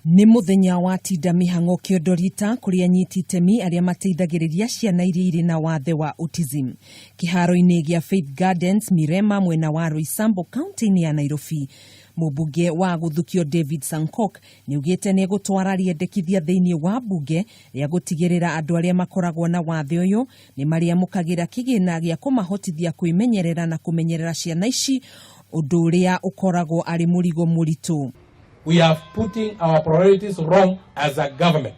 Nĩ mũthenya wa tinda mĩhang'o Kĩondorita kũrĩa anyiti itemi arĩa mateithagĩrĩria ciana iria irĩ na wathe wa autism. Kĩharo-inĩ gĩa Faith Gardens Mirema mwena wa Roysambu kaunti-inĩ ya Nairobi. Mũmbunge wa Gũthukio David Sankok nĩaugĩte nĩ egũtwara rĩendekithia thĩinĩ wa mbunge rĩa gũtigĩrĩra andũ arĩa makoragwo na wathe ũyũ nĩ marĩamũkagĩra kĩgĩna gĩa kũmahotithia kwĩmenyerera na kũmenyerera ciana ici, ũndũ ũrĩa ũkoragwo arĩ mũrigo mũritũ. We are putting our priorities wrong as a government.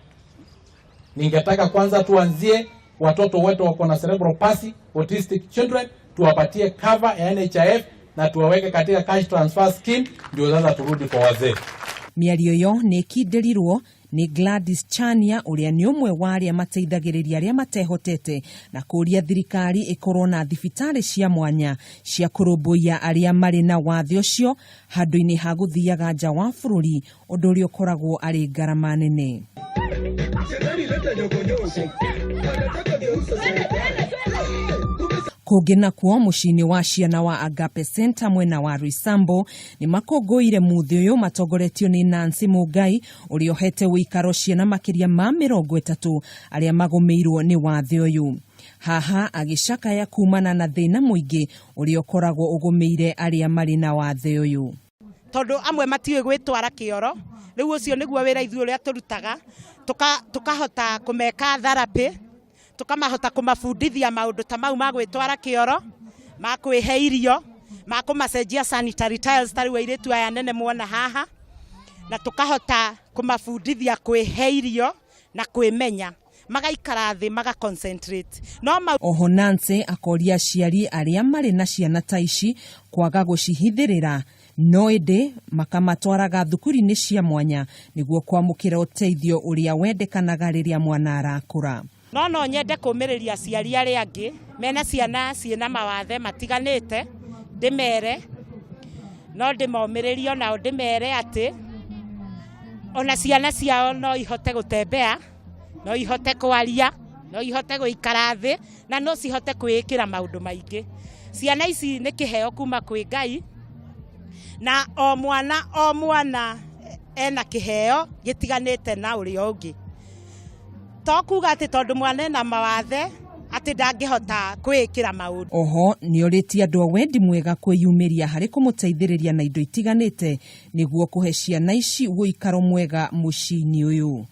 Ningetaka kwanza tuanzie watoto wetu wako na cerebral palsy, autistic children, tuwapatie cover ya NHIF na tuwaweke katika cash transfer scheme ndio sasa turudi kwa wazee. Mĩario yo nĩ kinderirwo nĩ Gladys Chania ũrĩa nĩ ũmwe wa arĩa mateithagĩrĩria arĩa matehotete na kũria thirikari ĩkorwo na thibitarĩ cia mwanya cia kũrũmbũiya arĩa marĩ na wathe ũcio handũ-inĩ ha gũthiaga nja wa bũrũri, ũndũ ũrĩa ũkoragwo arĩ ngarama nene. Kũngĩ nakuo mũciĩ-inĩ wa ciana wa Agape Center mwena wa Roysambu nĩ makũngũĩire muthi ũyũ matongoretio nĩ Nancy Mũngai ũrĩa ohete wĩikaro ciana makĩria ma 30 arĩa magũmĩirwo nĩ wathe ũyũ. Haha agĩcakaya kumana na thĩna mũingĩ ũrĩa ũkoragwo ũgũmĩire arĩa marĩ na wathe ũyũ. Tondũ amwe matiũĩ gwĩtwara kĩoro, rĩu ũcio nĩguo wĩra ithuĩ ũrĩa tũrutaga, tukahota kũmeka therapy, tukamahota kumafundithia maũndũ ta mau ma gwĩtwara kĩoro, ma kwĩhe irio, ma kũmacenjia sanitary tiles tarĩ airĩtu aya nene muona haha, na tukahota kumafundithia kwĩhe irio na kwĩmenya, magaikara thĩ maga concentrate. Oho Nancy akoria aciari arĩa marĩ na ciana ta ici kwaga gũcihithĩrĩra, no ĩndĩ makamatwaraga thukuru-inĩ cia mwanya nĩguo kwamũkĩra ũteithio ũrĩa wendekanaga rĩrĩa mwana arakũra. No nyende kũmĩrĩria aciari arĩa angĩ mena ciana ciĩna mawathe matiganĩte, ndĩmere no ndĩmomĩrĩrio na ndĩmere atĩ ona ciana ciao no ihote gũtembea, no ihote kwaria, no ihote gũikara thĩ na no cihote kwĩĩkĩra maũndũ maingĩ. Ciana ici nĩ kĩheo kuma kwĩ Ngai na o mwana ena kĩheo gĩtiganĩte na ũrĩa ũngĩ. To kuga atĩ tondũ mwana ena mawathe atĩ ndangĩhota kwĩĩkĩra maũndũ. Oho nĩ orĩtie andũ a wendi mwega kwĩyumĩria harĩ kũmũteithĩrĩria na indo itiganĩte nĩguo kũhe ciana ici ũikaro mwega mũciĩ-inĩ ũyũ.